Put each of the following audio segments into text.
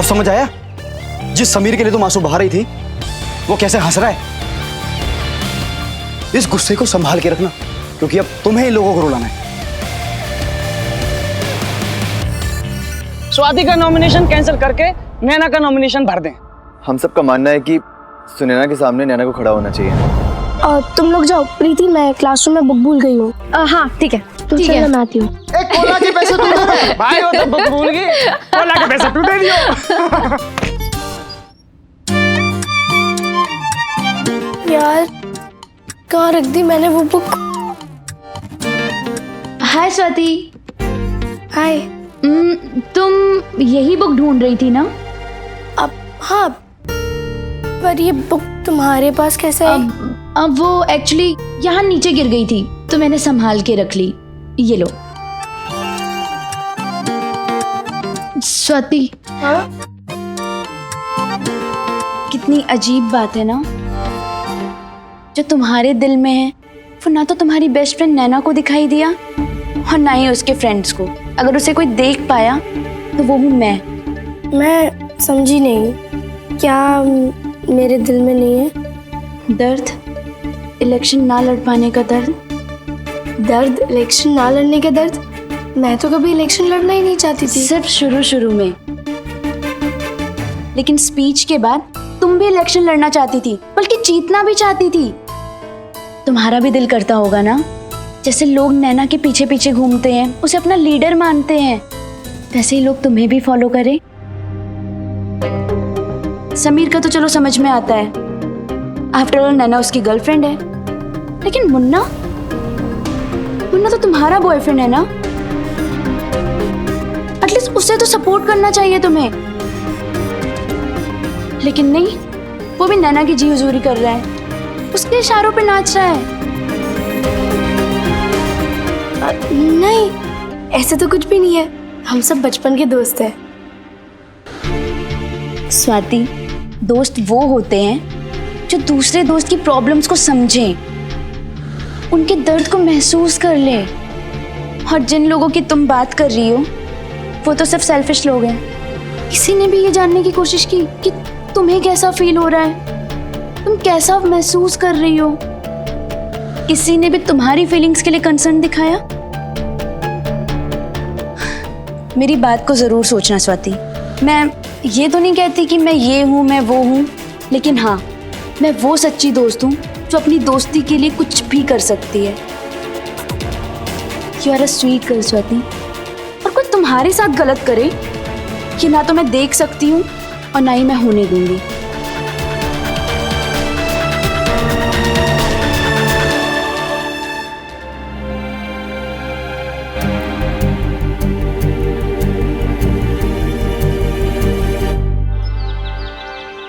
समझ आया जिस समीर के लिए तुम आंसू बहा रही थी वो कैसे हंस रहा है? इस गुस्से को संभाल के रखना, क्योंकि अब तुम्हें इन लोगों को रुलाना है। स्वाति का नॉमिनेशन कैंसिल करके नैना का नॉमिनेशन भर दें। हम सबका मानना है कि सुनैना के सामने नैना को खड़ा होना चाहिए। तुम लोग जाओ। प्रीति, मैं क्लासरूम में बुक भूल गई हूँ। हाँ ठीक है, ठीक है, मैं आती हूँ। एक कोला के पैसे तुम दे दो। भाई वो तो बुक भूल गई, कोला के पैसे तू दे दियो। यार कहाँ रख दी मैंने वो बुक? हाय स्वाति। हाय। तुम यही बुक ढूंढ रही थी ना? अब हाँ, पर ये बुक तुम्हारे पास कैसे है? अब वो एक्चुअली यहाँ नीचे गिर गई थी तो मैंने संभाल के रख ली। ये लो। स्वाति, हाँ? कितनी अजीब बात है ना, जो तुम्हारे दिल में है वो ना तो तुम्हारी बेस्ट फ्रेंड नैना को दिखाई दिया और ना ही उसके फ्रेंड्स को। अगर उसे कोई देख पाया तो वो हूँ मैं समझी नहीं, क्या मेरे दिल में नहीं है? दर्द, इलेक्शन ना लड़ पाने का दर्द। दर्द? इलेक्शन ना लड़ने का दर्द? मैं तो कभी इलेक्शन लड़ना ही नहीं चाहती थी। सिर्फ शुरू में, लेकिन स्पीच के बाद तुम भी इलेक्शन लड़ना चाहती थी, बल्कि जीतना भी चाहती थी। तुम्हारा भी दिल करता होगा ना, जैसे लोग नैना के पीछे पीछे घूमते हैं, उसे अपना लीडर मानते हैं, वैसे ही लोग तुम्हें भी फॉलो करें। समीर का तो चलो समझ में आता है, आफ्टर ऑल नैना उसकी गर्लफ्रेंड है, लेकिन मुन्ना तो तुम्हारा बॉयफ्रेंड है ना। एटलीस्ट उसे तो सपोर्ट करना चाहिए तुम्हें, लेकिन नहीं, वो भी नैना की जी हुजूरी कर रहा है, उसके इशारों पे नाच रहा है। नहीं, ऐसे तो कुछ भी नहीं है, हम सब बचपन के दोस्त हैं। स्वाति, दोस्त वो होते हैं जो दूसरे दोस्त की प्रॉब्लम्स को समझें, उनके दर्द को महसूस कर ले। और जिन लोगों की तुम बात कर रही हो वो तो सिर्फ सेल्फिश लोग हैं। किसी ने भी ये जानने की कोशिश की कि तुम्हें कैसा फील हो रहा है, तुम कैसा महसूस कर रही हो? किसी ने भी तुम्हारी फीलिंग्स के लिए कंसर्न दिखाया? मेरी बात को जरूर सोचना स्वाति। मैं ये तो नहीं कहती कि मैं ये हूँ मैं वो हूँ, लेकिन हाँ, मैं वो सच्ची दोस्त हूँ जो अपनी दोस्ती के लिए कुछ भी कर सकती है। You are a sweet girl Swati. और कोई तुम्हारे साथ गलत करे कि ना तो मैं देख सकती हूँ और ना ही मैं होने दूंगी।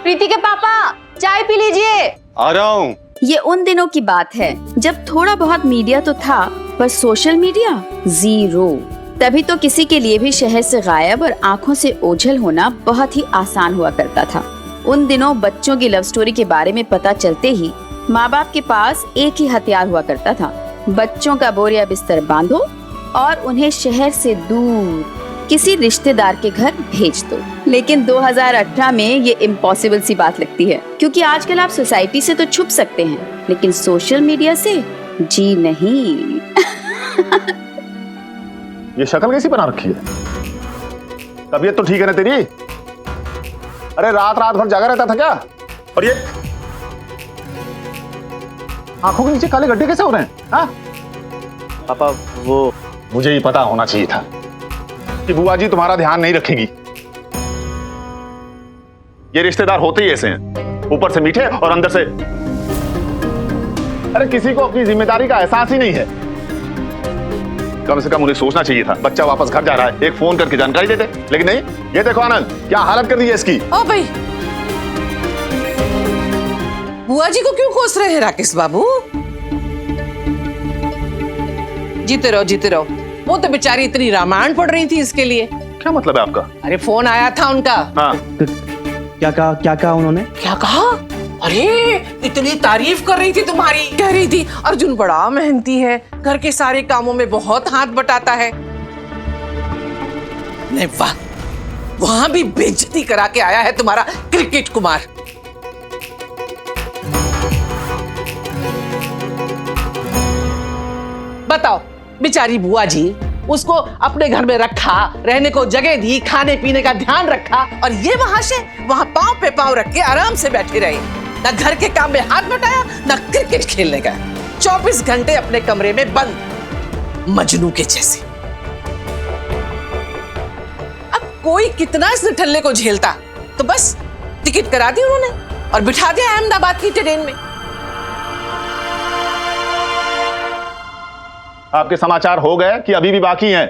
प्रीति के पापा, चाय पी लीजिए। आ रहा हूँ। ये उन दिनों की बात है जब थोड़ा बहुत मीडिया तो था, पर सोशल मीडिया जीरो। तभी तो किसी के लिए भी शहर से गायब और आंखों से ओझल होना बहुत ही आसान हुआ करता था। उन दिनों बच्चों की लव स्टोरी के बारे में पता चलते ही माँ बाप के पास एक ही हथियार हुआ करता था, बच्चों का बोरिया बिस्तर बांधो और उन्हें शहर से दूर किसी रिश्तेदार के घर भेज दो। लेकिन 2018 में ये इम्पॉसिबल सी बात लगती है, क्योंकि आजकल आप सोसाइटी से तो छुप सकते हैं, लेकिन सोशल मीडिया से जी नहीं। ये शक्ल कैसी बना रखी है? तबीयत तो ठीक है ना तेरी? अरे रात भर जागा रहता था क्या? और ये आंखों के नीचे काले गड्ढे कैसे हो रहे हैं? हाँ? पापा, वो मुझे ही पता होना चाहिए था कि बुआ जी तुम्हारा ध्यान नहीं रखेगी। ये रिश्तेदार होते ही ऐसे हैं, ऊपर से मीठे और अंदर से। अरे किसी को अपनी जिम्मेदारी का एहसास ही नहीं है। कम से कम उन्हें सोचना चाहिए था, बच्चा वापस घर जा रहा है, एक फोन करके जानकारी देते। लेकिन नहीं, ये देखो आनंद, क्या हालत कर दी है इसकी। ओ भाई, बुआ जी को क्यों कोस रहे हैं राकेश बाबू? जीते रहो। वो तो बेचारी इतनी रामायण पढ़ रही थी इसके लिए। क्या मतलब है आपका? अरे फोन आया था उनका। हाँ। क्या कहा उन्होंने? क्या कहा? अरे इतनी तारीफ कर रही थी तुम्हारी, कह रही थी अर्जुन बड़ा मेहनती है, घर के सारे कामों में बहुत हाथ बटाता है। नहीं वाह, वहां भी बेइज्जती करा के आया है तुम्हारा क्रिकेट कुमार। बताओ, बेचारी बुआ जी, उसको अपने घर में रखा, रहने को जगह दी, खाने पीने का ध्यान रखा, और ये वहां से वहां पांव पे पांव रख के आराम से बैठे रहे। ना घर के काम में हाथ बटाया, ना क्रिकेट खेलने गए। 24 घंटे अपने कमरे में बंद, मजनू के जैसे। अब कोई कितना इस निठल्ले को झेलता, तो बस टिकट करा दी उन्होंने और बिठा दिया अहमदाबाद की ट्रेन में। आपके समाचार हो गए कि अभी भी बाकी हैं?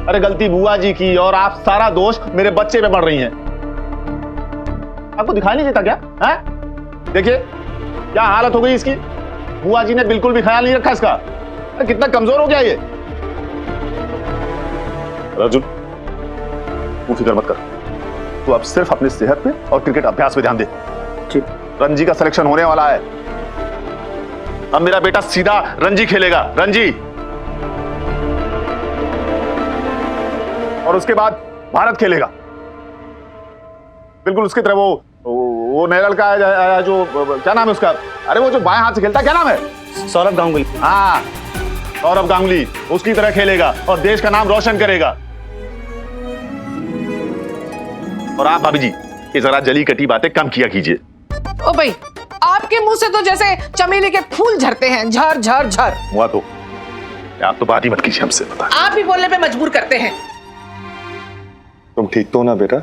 अरे गलती बुआ जी की, और आप सारा दोष मेरे बच्चे पे बढ़ रही हैं। आपको दिखाई नहीं देता क्या? हैं? देखिए क्या हालत हो गई इसकी। बुआ जी ने बिल्कुल भी ख्याल नहीं रखा इसका। अरे कितना कमजोर हो गया ये। अर्जुन, तू फिक्र मत कर, तू अब सिर्फ अपनी सेहत पे और क्रिकेट अभ्यास पे ध्यान दे। रणजी का सिलेक्शन होने वाला है। अब मेरा बेटा सीधा रणजी खेलेगा, रणजी, और उसके बाद भारत खेलेगा। बिल्कुल उसकी तरह वो नेरल का है, जो क्या नाम है उसका, अरे वो जो बाएं हाथ से खेलता है, क्या नाम है? सौरभ गांगुली। हाँ, सौरभ गांगुली उसकी तरह खेलेगा और देश का नाम रोशन करेगा। और आप भाभी जी ये जरा जली कटी बातें कम किया कीजिए। ओ भाई, आपके मुंह से तो जैसे चमेली के फूल झरते हैं, झर झर झर। हुआ तो आप तो बात ही मत कीजिए हमसे, बता। आप भी बोलने पे मजबूर करते हैं। तुम ठीक तो हो ना बेटा?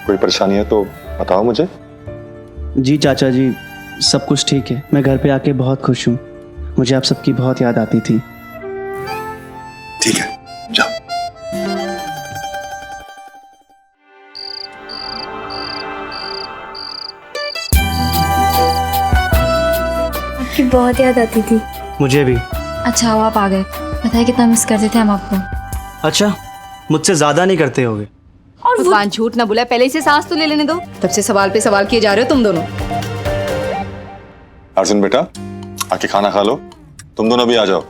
कोई परेशानी है तो बताओ मुझे। जी चाचा जी, सब कुछ ठीक है। मैं घर पे आके बहुत खुश हूँ। मुझे आप सबकी बहुत याद आती थी। ठीक है, जाओ। आपकी बहुत याद आती थी। मुझे भी। अच्छा हुआ आप आ गए, बताइए कितना मिस करते थे हम आपको। अच्छा, मुझसे ज्यादा नहीं करते होगे। और भगवान झूठ ना बोला, पहले से सांस तो ले लेने दो। तब से सवाल पे सवाल किए जा रहे हो तुम दोनों। अर्जुन बेटा, आके खाना खा लो। तुम दोनों भी आ जाओ।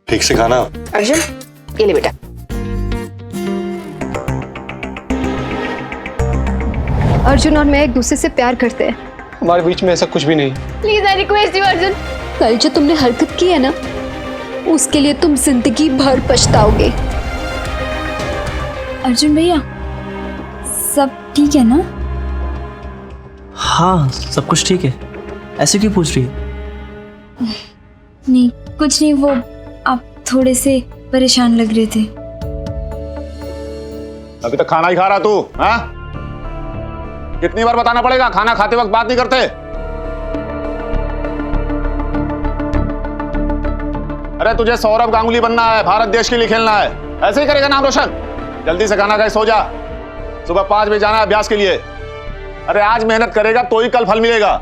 ठीक से खाना। अर्जुन, ये ले बेटा। अर्जुन और मैं एक दूसरे से प्यार करते हैं। हमारे बीच में ऐसा कुछ भी नहीं। Please I request you Arjun, कल जो तुमने हरकत की है ना, उसके लिए तुम जिंदगी भर पछताओगे। अर्जुन भैया, सब ठीक है ना? हाँ, सब कुछ ठीक है। ऐसे क्यों पूछ रही है? नहीं कुछ नहीं, वो आप थोड़े से परेशान लग रहे थे। अभी तक खाना ही खा रहा तू? हाँ, कितनी बार बताना पड़ेगा, खाना खाते वक्त बात नहीं करते? अरे तुझे सौरभ गांगुली बनना है, भारत देश के लिए खेलना है, ऐसे ही करेगा नाम रोशन। जल्दी से खाना खाए, सो जा। सुबह 5 बजे जाना है अभ्यास के लिए। अरे आज मेहनत करेगा तो ही कल फल मिलेगा।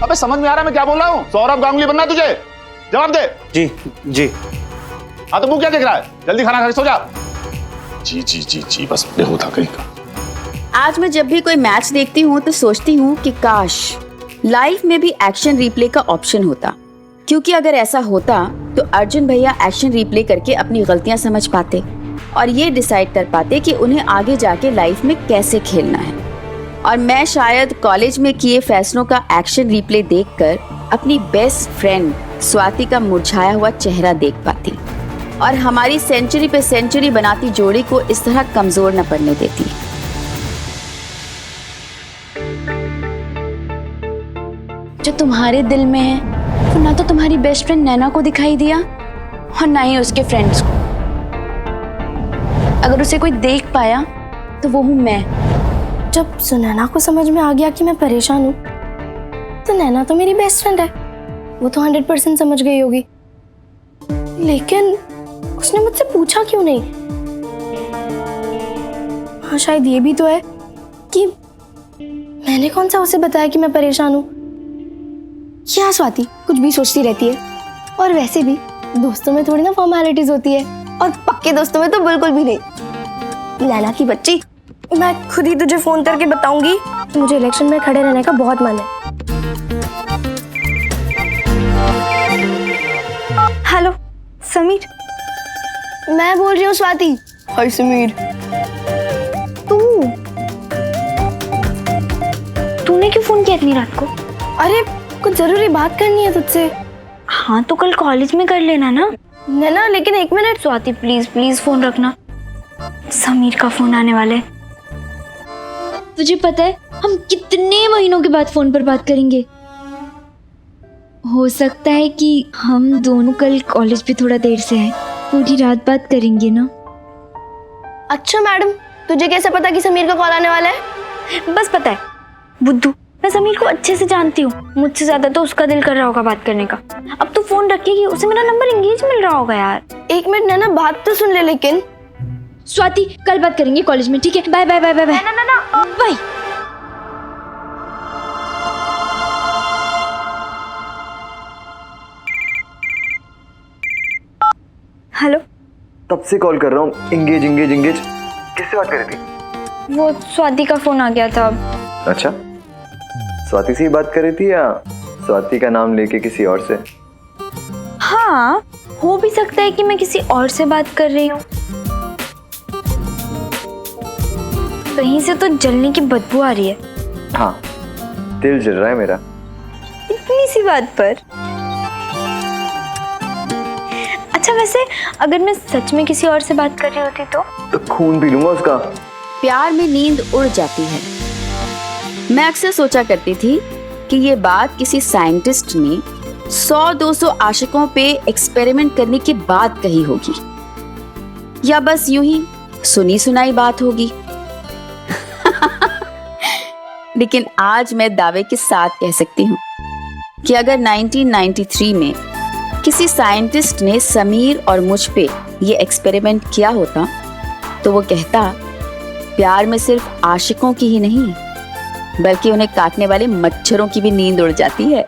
अबे समझ में आ रहा मैं क्या बोल रहा हूँ? सौरभ गांगुली बनना है तुझे, जवाब दे। जी जी। हाँ तो मुंह क्या देख रहा है? जल्दी खाना खा के सो जा। जी जी जी जी, बस बेहोदा कहीं का। आज मैं जब भी कोई मैच देखती हूँ तो सोचती हूँ कि काश लाइफ में भी एक्शन रिप्ले का ऑप्शन होता, क्योंकि अगर ऐसा होता तो अर्जुन भैया एक्शन रिप्ले करके अपनी गलतियां समझ पाते और ये डिसाइड कर पाते कि उन्हें आगे जाके लाइफ में कैसे खेलना है। और मैं शायद कॉलेज में किए फैसलों का एक्शन रिप्ले देखकर अपनी बेस्ट फ्रेंड स्वाति का मुरझाया हुआ चेहरा देख पाती और हमारी सेंचुरी पे सेंचुरी बनाती जोड़ी को इस तरह कमजोर न पड़ने देती। जो तुम्हारे दिल में है वो ना तो तुम्हारी बेस्ट फ्रेंड नैना को दिखाई दिया और ना ही उसके फ्रेंड्स को। अगर उसे कोई देख पाया तो वो हूं मैं। जब सुनैना को समझ में आ गया कि मैं परेशान हूँ, तो नैना तो मेरी बेस्ट फ्रेंड है, वो तो 100% समझ गई होगी। लेकिन उसने मुझसे पूछा क्यों नहीं? हाँ, शायद ये भी तो है कि मैंने कौन सा उसे बताया कि मैं परेशान हूँ। क्या स्वाति कुछ भी सोचती रहती है, और वैसे भी दोस्तों में थोड़ी ना फॉर्मेलिटीज होती है, और पक्के दोस्तों में तो बिल्कुल भी नहीं। नैना की बच्ची मैं खुद ही तुझे फोन करके बताऊंगी। मुझे इलेक्शन में खड़े रहने का बहुत मन है। हेलो समीर, मैं बोल रही हूँ स्वाति। हाय समीर। तूने क्यों फोन किया इतनी रात को? अरे कुछ जरूरी बात करनी है तुझसे। हाँ तो कल कॉलेज में कर लेना ना। नैना लेकिन 1 minute. Swati please please phone रखना, समीर का फोन आने वाला है। तुझे पता है हम कितने महीनों के बाद फोन पर बात करेंगे? हो सकता है कि हम दोनों कल कॉलेज पे थोड़ा देर से आए, पूरी रात बात करेंगे ना। अच्छा मैडम, तुझे कैसे पता कि समीर का कॉल आने वाला है? बस पता है बुद्धू, मैं समीर को अच्छे से जानती हूँ। मुझसे ज्यादा तो उसका दिल कर रहा होगा बात करने का। अब तू फोन रखेगी, उसे मेरा नंबर एंगेज मिल रहा होगा यार। 1 मिनट नैना, बात तो सुन ले। लेकिन स्वाति कल बात करेंगे कॉलेज में, ठीक है? Bye bye bye bye bye bye. Hello, तब से कॉल कर रहा हूँ। Engage engage engage. किससे बात कर रही थी? वो स्वाति का फोन आ गया था। अच्छा, स्वाति से ही बात कर रही थी या स्वाति का नाम लेके किसी और से? हाँ, हो भी सकता है कि मैं किसी और से बात कर रही हूँ। कहीं से तो जलने की बदबू आ रही है। हाँ, दिल जल रहा है मेरा इतनी सी बात पर। अच्छा वैसे अगर मैं सच में किसी और से बात कर रही होती तो खून पी लूंगा उसका। प्यार में नींद उड़ जाती है। मैं अक्सर सोचा करती थी कि ये बात किसी साइंटिस्ट ने 100-200 आशिकों पे एक्सपेरिमेंट करने के बाद कही होगी, या बस यूं ही सुनी सुनाई बात होगी। लेकिन आज मैं दावे के साथ कह सकती हूँ कि अगर 1993 में किसी साइंटिस्ट ने समीर और मुझ पे ये एक्सपेरिमेंट किया होता तो वो कहता, प्यार में सिर्फ आशिकों की ही नहीं बल्कि उन्हें काटने वाले मच्छरों की भी नींद उड़ जाती है।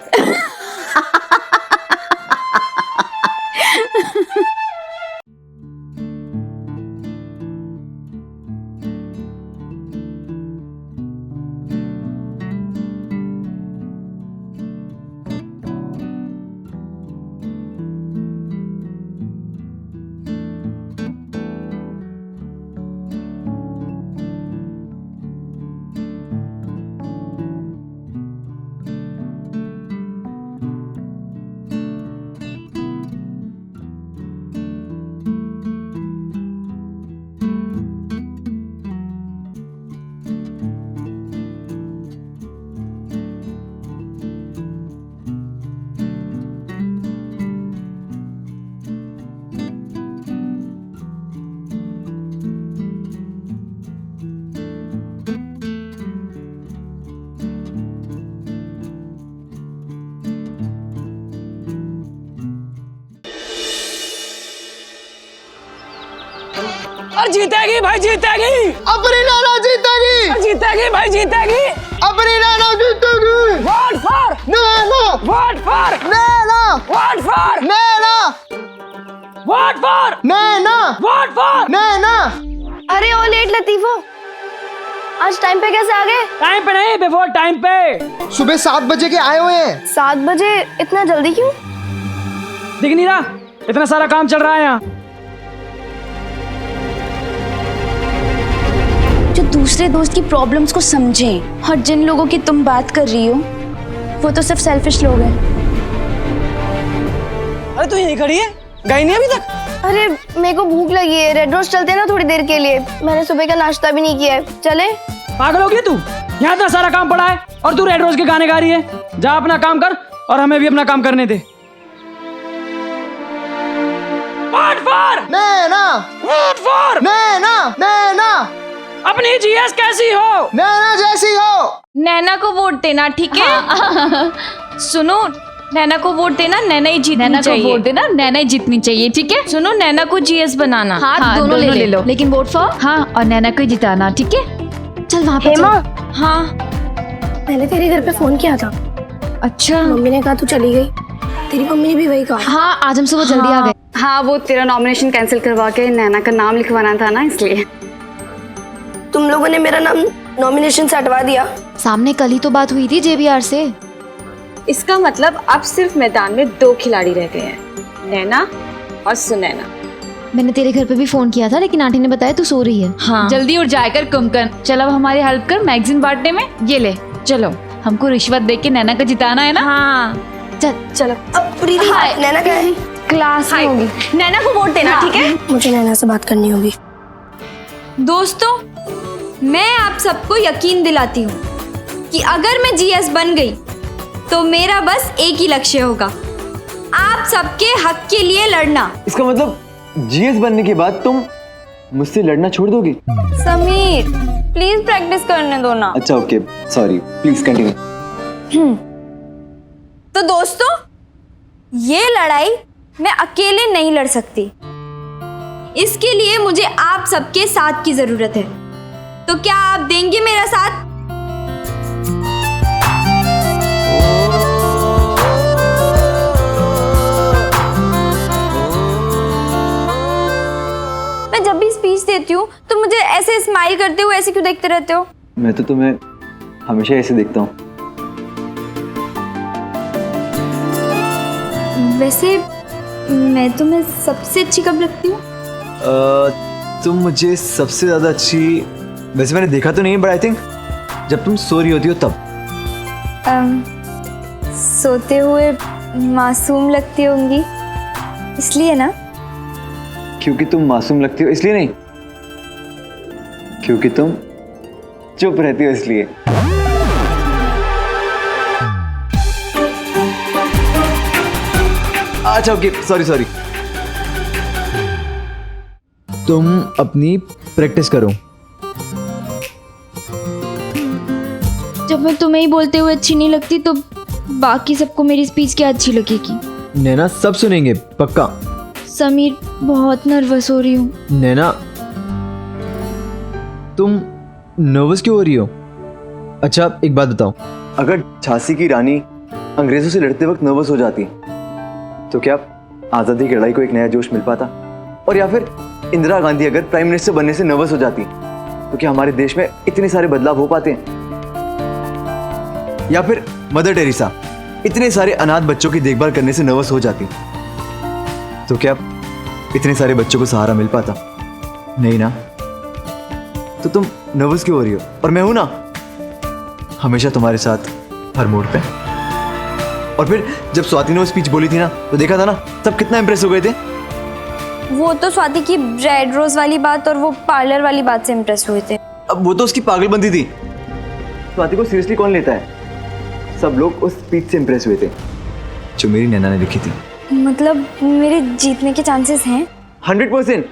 और जीतेगी भाई, जीतेगी। अपनी नाना जीतेगी। जीतेगी भाई, जीतेगी। अपनी नाना जीतेगी। Vote for Naina. Vote for Naina. Vote for Naina. Vote for Naina. Vote for Naina. अरे ओ लेट लतीफो, आज टाइम पे कैसे आ गए? टाइम पे नहीं, बिफोर टाइम पे। सुबह 7 बजे के आए हुए हैं। 7 बजे? इतना जल्दी क्यों? दिख नहीं रहा इतना सारा काम चल रहा है यहाँ। जो दूसरे दोस्त की प्रॉब्लम्स को समझें, और जिन लोगों की तुम बात कर रही हो वो तो सिर्फ सेल्फिश लोग हैं। अरे तू यहीं खड़ी है, गई नहीं अभी तक? अरे मेरे को भूख लगी है, रेड रोज चलते हैं ना थोड़ी देर के लिए। मैंने सुबह का नाश्ता भी नहीं किया है, चले? पागल हो गई तू? यहाँ इतना सारा काम पड़ा है और तू रेड रोज के गाने गा रही है। जा अपना काम कर और हमें भी अपना काम करने दे। Vote for Naina. Vote for Naina. Naina. अपनी जीएस कैसी हो? नैना जैसी हो। नैना को वोट देना, ठीक है? सुनो, नैना को वोट देना, नैना ही जीतनी नैना चाहिए। को वोट देना, नैना ही जीतनी चाहिए, ठीक है? सुनो, नैना को जीएस बनाना। हाँ, दोनों ले लो। लेकिन वोट फॉर। हाँ, और नैना को ही जिताना, ठीक है? चल वहाँ पे हेमा, चल। हाँ मैंने तेरे घर पे फोन किया था। अच्छा। मम्मी ने कहा तू चली गई। तेरी मम्मी ने भी वही कहा। हाँ, आज हम सुबह जल्दी आ गए। हाँ, वो तेरा नॉमिनेशन कैंसिल करवा के नैना का नाम लिखवाना था ना, इसलिए। तुम लोगों ने मेरा नाम नॉमिनेशन से हटवा दिया। सामने कल ही तो बात हुई थी JBR से। इसका मतलब अब सिर्फ मैदान में 2 खिलाड़ी रह गए हैं, नैना और सुनैना। मैंने तेरे घर पे भी फोन किया था लेकिन आंटी ने बताया तू सो रही है। हाँ। जल्दी उठ जाकर कुमकन, चल अब हमारी हेल्प कर मैगजीन बांटने में। ये ले चलो, हमको रिश्वत दे के नैना को जिताना है ना। हाँ चल चलो। अब प्रीति नैना क्या है? क्लास में होगी। नैना को वोट देना, ठीक है? मुझे नैना से बात करनी होगी। दोस्तों, मैं आप सबको यकीन दिलाती हूँ कि अगर मैं GS बन गई तो मेरा बस एक ही लक्ष्य होगा, आप सबके हक के लिए लड़ना। इसका मतलब GS बनने के बाद तुम मुझसे लड़ना छोड़ दोगी? समीर प्लीज प्रैक्टिस करने दो ना। अच्छा ओके, सॉरी, प्लीज कंटिन्यू। तो दोस्तों, ये लड़ाई मैं अकेले नहीं लड़ सकती, इसके लिए मुझे आप सबके साथ की जरूरत है। तो क्या आप देंगे मेरा साथ? मैं जब भी स्पीच देती हूँ तो मुझे ऐसे स्माइल करते हुए ऐसे क्यों देखते रहते हो? मैं तो तुम्हें हमेशा ऐसे देखता हूँ। वैसे मैं तुम्हें सबसे अच्छी कब लगती हूँ? तुम मुझे सबसे ज्यादा अच्छी, वैसे मैंने देखा तो नहीं, बट आई थिंक जब तुम सो रही होती हो तब। सोते हुए मासूम लगती होंगी, इसलिए ना? क्योंकि तुम मासूम लगती हो इसलिए नहीं, क्योंकि तुम चुप रहती हो इसलिए। अच्छा ओके, सॉरी। तुम अपनी प्रैक्टिस करो। जब मैं तुम्हें ही बोलते हुए अच्छी नहीं लगती तो बाकी सबको मेरी स्पीच क्या अच्छी लगेगी? नैना सब सुनेंगे पक्का। समीर बहुत नर्वस हो रही हूँ। नैना तुम नर्वस क्यों हो रही हो? अच्छा एक बात बताओ, अगर झांसी की रानी अंग्रेजों से लड़ते वक्त नर्वस हो जाती तो क्या आज़ादी की लड़ाई को एक नया जोश मिल पाता? और या फिर इंदिरा गांधी अगर प्राइम मिनिस्टर बनने से नर्वस हो जाती तो क्या हमारे देश में इतने सारे बदलाव हो पाते हैं? या फिर मदर टेरेसा इतने सारे अनाथ बच्चों की देखभाल करने से नर्वस हो जाती तो क्या इतने सारे बच्चों को सहारा मिल पाता? नहीं ना। तो तुम नर्वस क्यों हो रही हो? और मैं हूं ना हमेशा तुम्हारे साथ हर मोड पे। और फिर जब स्वाति ने वो स्पीच बोली थी ना तो देखा था ना, सब कितना इंप्रेस हो गए थे। वो तो स्वाति की रेड रोज वाली बात और वो पार्लर वाली बात से इम्प्रेस हुए थे। अब वो तो उसकी पागलबंदी थी। स्वाति को सीरियसली कौन लेता है? सब लोग उस स्पीच से इंप्रेस हुए थे जो मेरी नैना ने लिखी थी। मतलब मेरे जीतने के चांसेस हैं? 100%।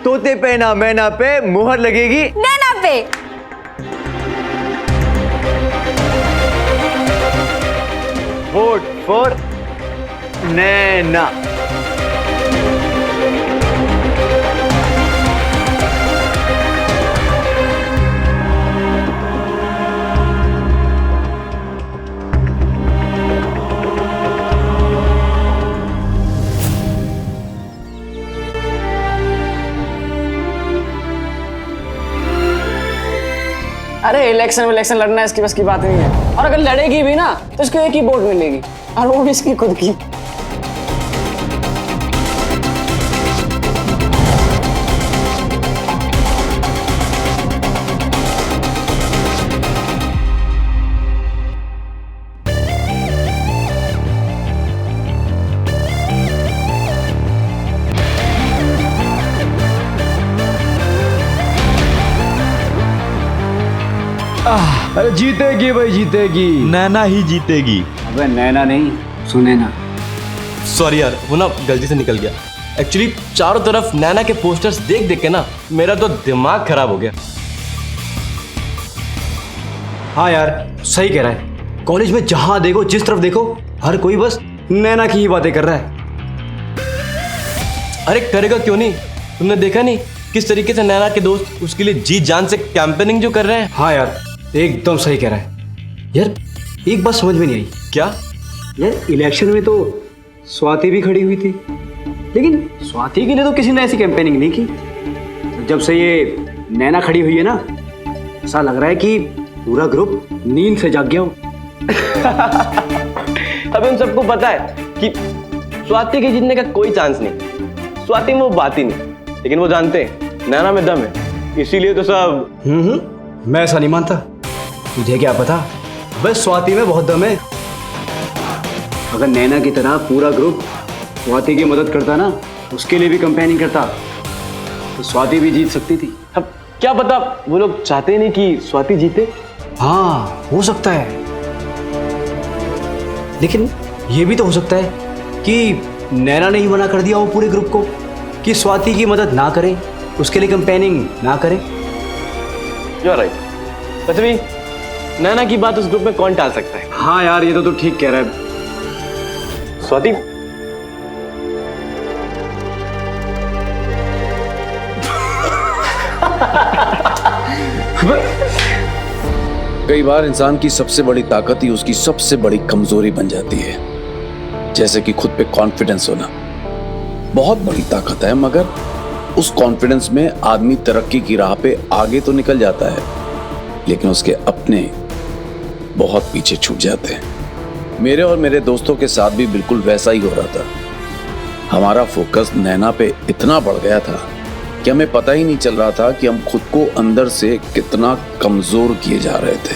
तोते पे ना मैना पे मुहर लगेगी नैना पे। Vote for Naina. अरे इलेक्शन लड़ना इसकी बस की बात नहीं है, और अगर लड़ेगी भी ना तो इसको एक ही वोट मिलेगी, और वो भी इसकी खुद की। अरे जीतेगी भाई, जीतेगी। नैना ही जीतेगी। अबे नैना नहीं, सुनैना। सॉरी यार, वो ना गलती से निकल गया। एक्चुअली चारों तरफ नैना के पोस्टर्स देख देख के ना मेरा तो दिमाग खराब हो गया। हाँ यार सही कह रहा है, कॉलेज में जहां देखो जिस तरफ देखो हर कोई बस नैना की ही बातें कर रहा है। अरे करेगा क्यों नहीं? तुमने देखा नहीं किस तरीके से नैना के दोस्त उसके लिए जी जान से कैंपेनिंग जो कर रहे हैं। हाँ यार एकदम सही कह रहा है। यार एक बात समझ में नहीं आई। क्या? यार इलेक्शन में तो स्वाति भी खड़ी हुई थी, लेकिन स्वाति के लिए तो किसी ने ऐसी कैंपेनिंग नहीं की। जब से ये नैना खड़ी हुई है ना, ऐसा लग रहा है कि पूरा ग्रुप नींद से जाग गया हो। अब इन सबको पता है कि स्वाति के जीतने का कोई चांस नहीं। स्वाति में वो बात ही नहीं, लेकिन वो जानते हैं नैना में दम है, इसीलिए तो सब। मैं ऐसा नहीं मानता। तुझे क्या पता, बस स्वाति में बहुत दम है। अगर नैना की तरह पूरा ग्रुप स्वाति की मदद करता ना, उसके लिए भी कंपेनिंग करता, तो स्वाति भी जीत सकती थी। अब क्या पता वो लोग चाहते नहीं कि स्वाति जीते। हाँ, हो सकता है, लेकिन ये भी तो हो सकता है कि नैना ने ही मना कर दिया हो पूरे ग्रुप को कि स्वाति की मदद ना करें, उसके लिए कंपेनिंग ना करें। You are right. वैसे भी नैना की बात उस ग्रुप में कौन टाल सकता है। हाँ यार, ये तो तू ठीक कह रहा है। स्वाति, कई बार इंसान की सबसे बड़ी ताकत ही उसकी सबसे बड़ी कमजोरी बन जाती है। जैसे कि खुद पे कॉन्फिडेंस होना बहुत बड़ी ताकत है, मगर उस कॉन्फिडेंस में आदमी तरक्की की राह पे आगे तो निकल जाता है, लेकिन उसके अपने बहुत पीछे छूट जाते हैं। मेरे और मेरे दोस्तों के साथ भी बिल्कुल वैसा ही हो रहा था। हमारा फोकस नैना पे इतना बढ़ गया था कि हमें पता ही नहीं चल रहा था कि हम खुद को अंदर से कितना कमजोर किए जा रहे थे।